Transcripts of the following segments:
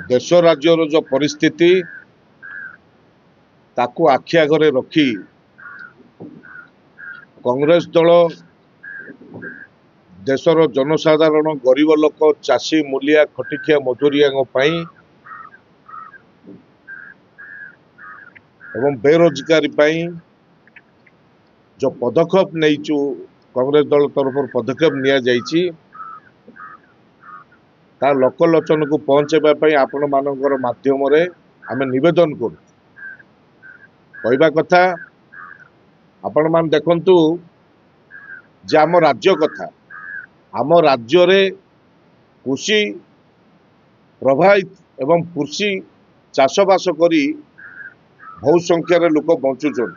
देश राज्यर जो परिस्थिति ताकू आखि आगे रखी कांग्रेस दल देशर जनसाधारण गरीब लोक चाषी मूलिया खटिखिया मजूरिया एवं बेरोजगारी जो पदक्षेप नहीं कांग्रेस दल तरफ पदक्षेप नि लोकलोचन को पहुंचाई आपण मानकर माध्यम आम नवेदन कहवा कथा आपण मान देखंतु जे आम राज्य कथा आम राज्य रे कृषि प्रभावित एवं कृषि चाषबास करी बहुत संख्यार लोक बंचुचन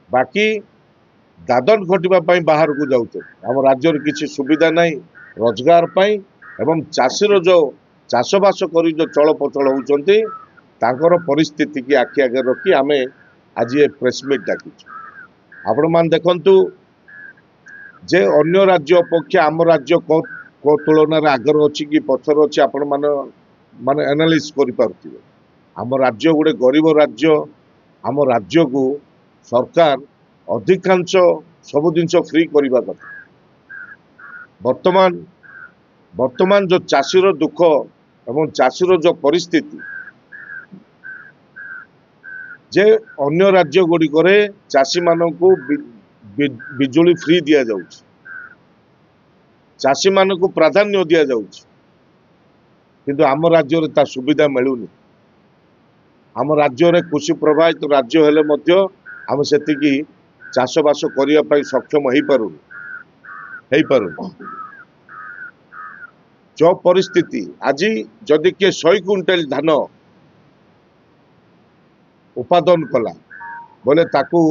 बाकी दादन खटिबा बाहर को जाऊँ आम राज्य किसी सुविधा नहीं रोजगार पाई एवं चाषीर जो चाषबास कर जो चल प्रचल होती परिस्थिति की आखि आगे रखी आम आज ये प्रेसमिट डाकी आपण मान देखंतु जे अन्य राज्य अपेक्षा आम राज्य को तुलन आगर अच्छी कि पछर अच्छी आपण माने एनालिस करें आम राज्य गोटे गरीब राज्य आम राज्य को सरकार अधिकांश सब जिनस फ्री करने कथा वर्तमान वर्तमान जो चाषीर दुख एवं चाषीर जो परिस्थिति जे अन्य राज्य गुड़िक चाषी मानक बिजुली फ्री दि जाउछि चाषी मानक प्राधान्य दि जाउछि किंतु आम राज्य रे ता सुविधा मिलूनी आम राज्य रे कृषि प्रभावित राज्य हेले मध्य आम सेतिकी चाषबास करने सक्षम हो पारुनी जो परिस्थिति आज जदि किए 100 क्विंटल धान उत्पादन कला बोले ताकू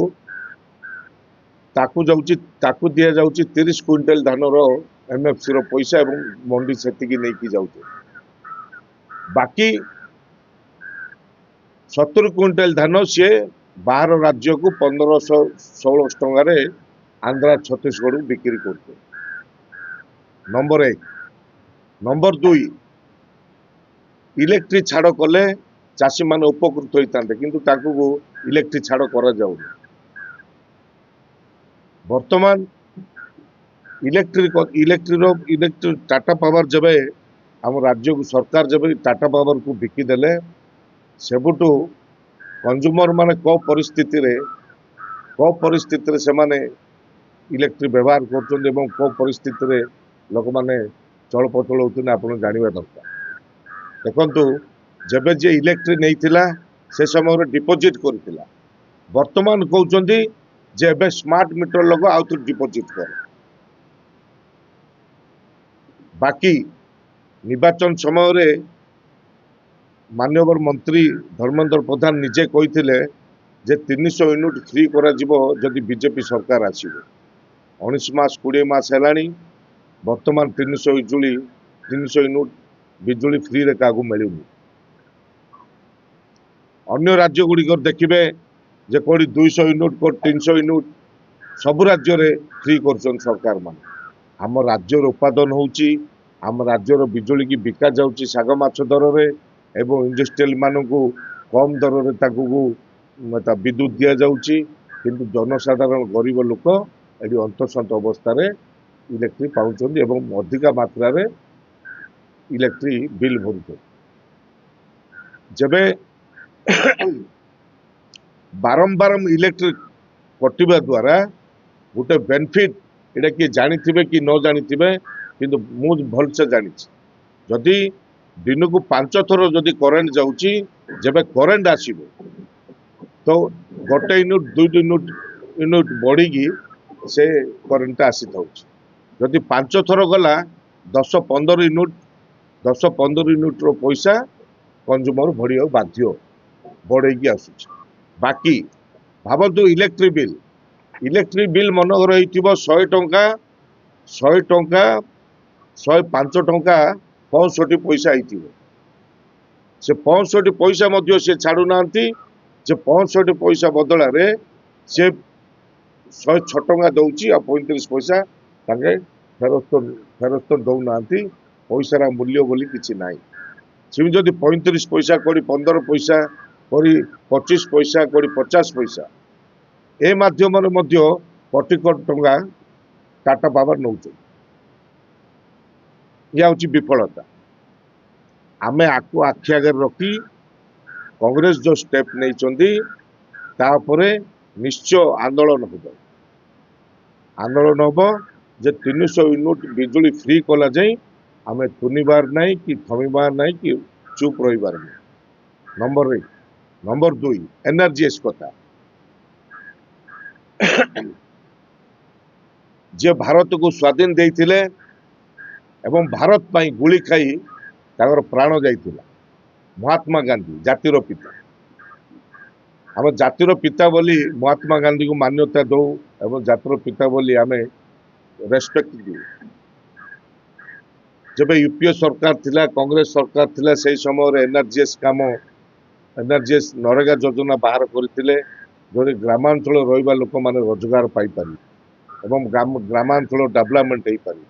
दि जाउछि 30 क्विंटल धान रो एमएफसी रो पैसा एवं मंडी सेतिकी नहीं की जाउछि बाकी 70 क्विंटल धान सी बाहर राज्य को 1516 टंकार आंध्रा छत्तीसगढ़ बिक्री करते नंबर 1 नंबर 2 इलेक्ट्रिक छाड़ कले चाषी मान उपकृत होते किंतु ताकू इलेक्ट्रिक छाड़ करा जाउनी वर्तमान इलेक्ट्रिक टाटा पावर जब आम राज्य को सरकार जब टाटा पावर को बिकिदेले सेबुटू कंज्यूमर माने को परिस्थिति से माने इलेक्ट्रिक व्यवहार कर परिस्थिति लोक माने चल प्रचल होते आप जानवा दरकार देखु जब जे इलेक्ट्रिक नहीं थिला से समय डिपोजिट करथिला वर्तमान कहउचंदी जे एबे स्मार्ट मीटर लोग आउ तो डिपोजिट कर बाकी निर्वाचन समय रे माननीय मंत्री धर्मेंद्र प्रधान निजे कही जे 300 यूनिट फ्री करा जिवो जदि बीजेपी सरकार आसीबो 19 मास 20 मास हेलानी वर्तमान 300 यूनिट बिजुली फ्री रे कागु मिलूनी अन्य राज्य गुड़िक देखिए जे कोड़ी 200 यूनिट को 300 यूनिट सब राज्य रे फ्री कर सरकार मान आम राज्य उत्पादन होची आम राज्यर बिजुली की बिका जाउची साग माछ दर रे एवं इंडस्ट्रियल मानक कम दर रे ताकू विद्युत दि जाउची किंतु जनसाधारण गरीब लोक एटी अंतसंत अवस्था रे इलेक्ट्रिक पाउछन एवं अधिका मात्रा रे इलेक्ट्रिक बिल भरुछन जबे बारंबार इलेक्ट्रिक कटिबा द्वारा गोटे बेनिफिट एटा कि जानी कि न जानी किंतु मु भलसे जानी जदि दिन को 5 थर जदि करेन्ट जाउची जबे करेन्ट आसीबो तो गोटे यूनिट 2 यूनिट बढ़ी से करेन्ट आसी थाउची जदि 5 थर गला 10-15 यूनिट रो पैसा कंज्यूमर भरिया बाध्य बढ़ेगी आसुची बाकी भावतु इलेक्ट्रिक बिल मनोहर हो 100 टंका 105 टंका 65 पैसा आईथिबो से 65 पैसा मध्य से छाड़ू नांती जे 65 पैसा बदला रे से 106 टंका दउची आ 35 पैसा ताके फेरस्त दउ नांती पैसार मूल्य बोली किछि नाही ସେମିତି ଯଦି 35 ପଇସା କୋଉଠି 15 ପଇସା କୋଉଠି 25 ପଇସା କୋଉଠି 50 ପଇସା ଏ ମାଧ୍ୟମରେ ମଧ୍ୟ କୋଟି କୋଟି ଟଙ୍କା ଟାଟା ପାୱାର ନେଉଛନ୍ତି। ଇଏ ହେଉଛି ବିଫଳତା। ଆମେ ଆକୁ ଆଖି ଆଗରେ ରଖି କଂଗ୍ରେସ ଯୋଉ ଷ୍ଟେପ୍ ନେଇଛନ୍ତି ତା ଉପରେ ନିଶ୍ଚୟ ଆନ୍ଦୋଳନ ହେବ। ଆନ୍ଦୋଳନ ହେବ ଯେ 300 ୟୁନିଟ୍ ବିଜୁଳି ଫ୍ରି କଲା ଯାଇ ଆମେ ତୁନିବାର ନାହିଁ କି ଥମିବାର ନାହିଁ କି ଚୁପ୍ ରହିବାର ନାହିଁ। ନମ୍ବର 1। ନମ୍ବର 2 ଏନର୍ଜିଏସ୍ କଥା। ଯେ ଭାରତକୁ ସ୍ୱାଧୀନ ଦେଇଥିଲେ ଏବଂ ଭାରତ ପାଇଁ ଗୁଳି ଖାଇ ତାଙ୍କର ପ୍ରାଣ ଯାଇଥିଲା ମହାତ୍ମା ଗାନ୍ଧୀ, ଜାତିର ପିତା। ଆମେ ଜାତିର ପିତା ବୋଲି ମହାତ୍ମା ଗାନ୍ଧୀକୁ ମାନ୍ୟତା ଦଉ ଏବଂ ଜାତିର ପିତା ବୋଲି ଆମେ ରେସ୍ପେକ୍ଟ ଦଉ। ଯେବେ ୟୁପିଏ ସରକାର ଥିଲା, କଂଗ୍ରେସ ସରକାର ଥିଲା, ସେଇ ସମୟରେ ଏନର୍ଜିଏସ୍ କାମ, ଏନର୍ଜିଏସ୍ ନରେଗା ଯୋଜନା ବାହାର କରିଥିଲେ, ଯୋଉଠି ଗ୍ରାମାଞ୍ଚଳ ରହିବା ଲୋକମାନେ ରୋଜଗାର ପାଇପାରିବେ ଏବଂ ଗ୍ରାମାଞ୍ଚଳ ଡେଭଲପମେଣ୍ଟ ହେଇପାରିବ।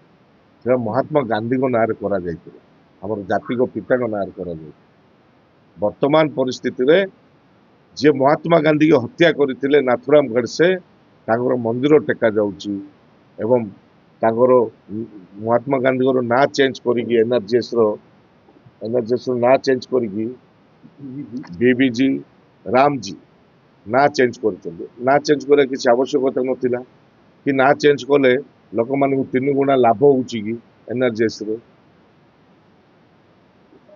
ସେଟା ମହାତ୍ମା ଗାନ୍ଧୀଙ୍କ ନାଁରେ କରାଯାଇଥିଲା, ଆମର ଜାତିକ ପିତାଙ୍କ ନାଁରେ କରାଯାଇଥିଲା। ବର୍ତ୍ତମାନ ପରିସ୍ଥିତିରେ ଯିଏ ମହାତ୍ମା ଗାନ୍ଧୀକି ହତ୍ୟା କରିଥିଲେ ନାଥୁରାମ ଗଡ଼ସେ, ତାଙ୍କର ମନ୍ଦିର ଟେକା ଯାଉଛି ଏବଂ ତାଙ୍କର ମହାତ୍ମା ଗାନ୍ଧୀଙ୍କର ନାଁ ଚେଞ୍ଜ କରିକି ଏନର୍ଜିଏସ୍ର ନାଁ ଚେଞ୍ଜ କରିକି ବିବିଜି ରାମଜୀ ନାଁ ଚେଞ୍ଜ କରିଛନ୍ତି। ନାଁ ଚେଞ୍ଜ କରିବା କିଛି ଆବଶ୍ୟକତା ନଥିଲା କି ନାଁ ଚେଞ୍ଜ କଲେ ଲୋକମାନଙ୍କୁ 3 ଗୁଣା ଲାଭ ହଉଛି କି ଏନର୍ଜିଏସ୍ରେ?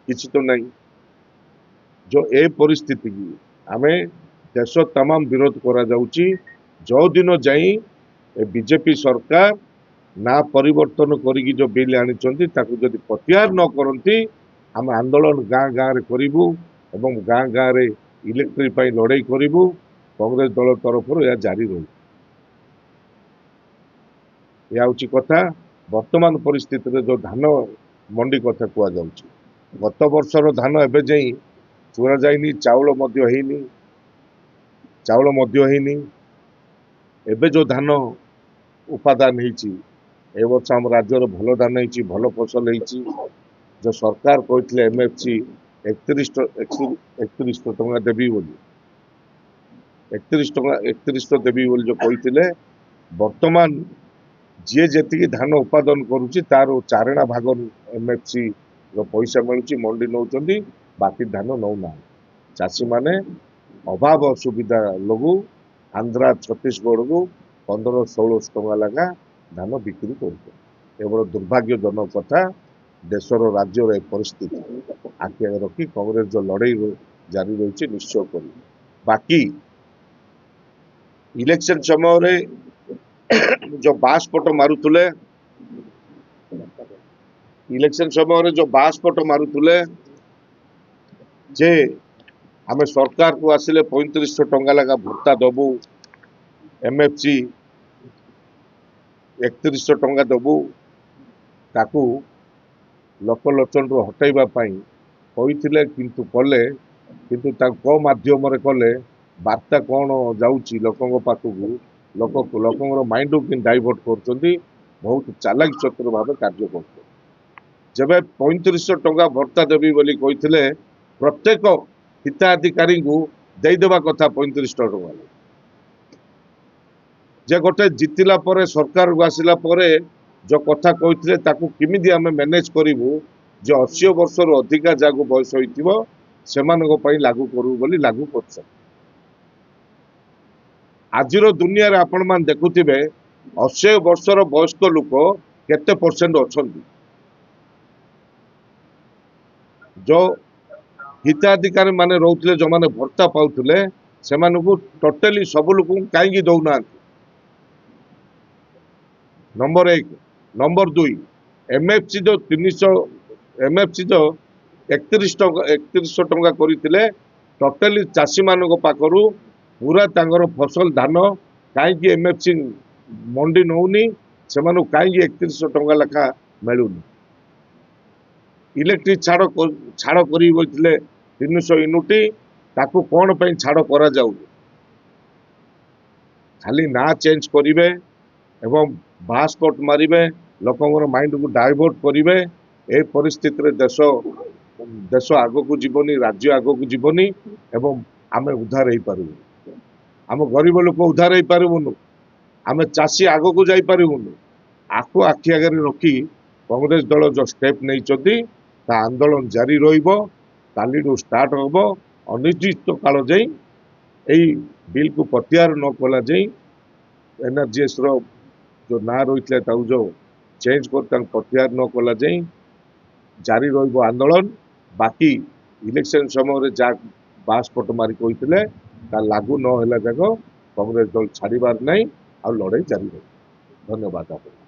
କିଛି ତ ନାହିଁ। जो ए परिस्थिति की आमे देश तमाम विरोध करा जाउची। जो दिन जाई बीजेपी सरकार ना परिवर्तन करिकी जो बिल आनिचंती ताकू जदि प्रत्याहार न करंती आम आंदोलन गाँ गाँ रे करिबू एवं गाँ गाँ रे इलेक्ट्रिक पाई लड़ाई करिबू। कांग्रेस दल तरफ यह जारी रही। यह हूँ कथा। वर्तमान परिस्थिति रे जो धान मंडी कथा कुआ जाउची, गत वर्षर धान एबे जाई चुरा जाइनी, चाउल मध्य ହେଇନି, चाउल मध्य ହେଇନି। एबे जो धान उपादान ହେଇची ए वर्ष हम राज्य भल धान ହେଇची, भल फसल ହେଇची। जो सरकार कहते एमएफसी 31 टंका देवी बोली, 31 देवी बोली जो कहते, वर्तमान जी जी धान उत्पादन करुच्ची तार चारणा भाग एमएफसी पैसा मिलूँ मंडी नौ, बाकी धान नौना। चाषी माने अभाव असुविधा लगू आंध्रा छत्तीसगढ़ को 15-16 टंका लगा धान बिक्री कर। बड़ दुर्भाग्यजनक कथा। देशर राज्यर परिस्थिति आखि आगे रखी कांग्रेस जो लड़ाई जारी रही निश्चय कर। बाकी इलेक्शन समय जो बासपट मारुले, इलेक्शन समय जो बासपट मारुले जे आमे सरकार को आसिले 3500 टंका लगा भत्ता दबू, एमएफसी 3100 टंका दबू, ताकू लोकलोचन हटाइबा पाई कहिथिले किंतु कले, किंतु ताको माध्यम रे कले वार्ता कौन जाउची लोकंग पाखकू, लोकंगर माइंड को डाइवर्ट करछंती। बहुत चालाक चतुर भाव कार्य करते। जबे 3500 टंका भत्ता देवी बोली कहिथिले प्रत्येक हिताधिकारी को देदेवा कथा 35 टंका। जे गोटे जितिला परे सरकार को आसिला परे जो कथा कहते ताकू किमिदी आमे मैनेज करिवु जे 80 वर्ष रु अधिका जागु बयस होइतिबो सेमानको पई लागू करू बोली लागू करछ। आजिर दुनिया रे आपण मान देखुथिबे 80 वर्षर वयस्क लोक केते परसेंट अछंती। जो हिताधिकारी माने रोथले जो माने भत्ता पाउथले सेमानकू टोटली सब लोक कहीं दौना। नंबर 1। नंबर 2 एमएफसी जो 300 एमएफसी जो 3100 टंका करथिले टोटली चाषी मानक पाखरु पूरा तांगर फसल धान कहीं एमएफसी मंडी नौनी, से कहीं 3100 टंका लेखा मिलूनी। इलेक्ट्रिक छाड़ करी 300 यूनिट ताकू कौन पे छाड़ करा जाऊ? खाली ना चेंज करिवे एवं बासपट मारिबे, लोकंगर माइंड को डाइवर्ट करिवे। ए परिस्थिति रे देश देश आगक जीवनी राज्य आगक जीवनी एवं आमे उद्धार हो पारू आम गरीब लोक उद्धार हो पारूनु आमे चाषी आगक जाई पारूनु आखु आखि आगे रखी कांग्रेस दल जो स्टेप नहीं आंदोलन जारी रही स्टार्ट हम अनिश्चित काल जाई यही बिल को प्रत्याहार न कला जाई एनआरजीएस रो जो ना रही जो चेंज कर प्रत्याहार न कला जाई जारी रही आंदोलन बाकी इलेक्शन समय जा बासपट मारी कहते लागू न जाक कांग्रेस दल छाड़बार नहीं आ लड़ाई जारी रही धन्यवाद आप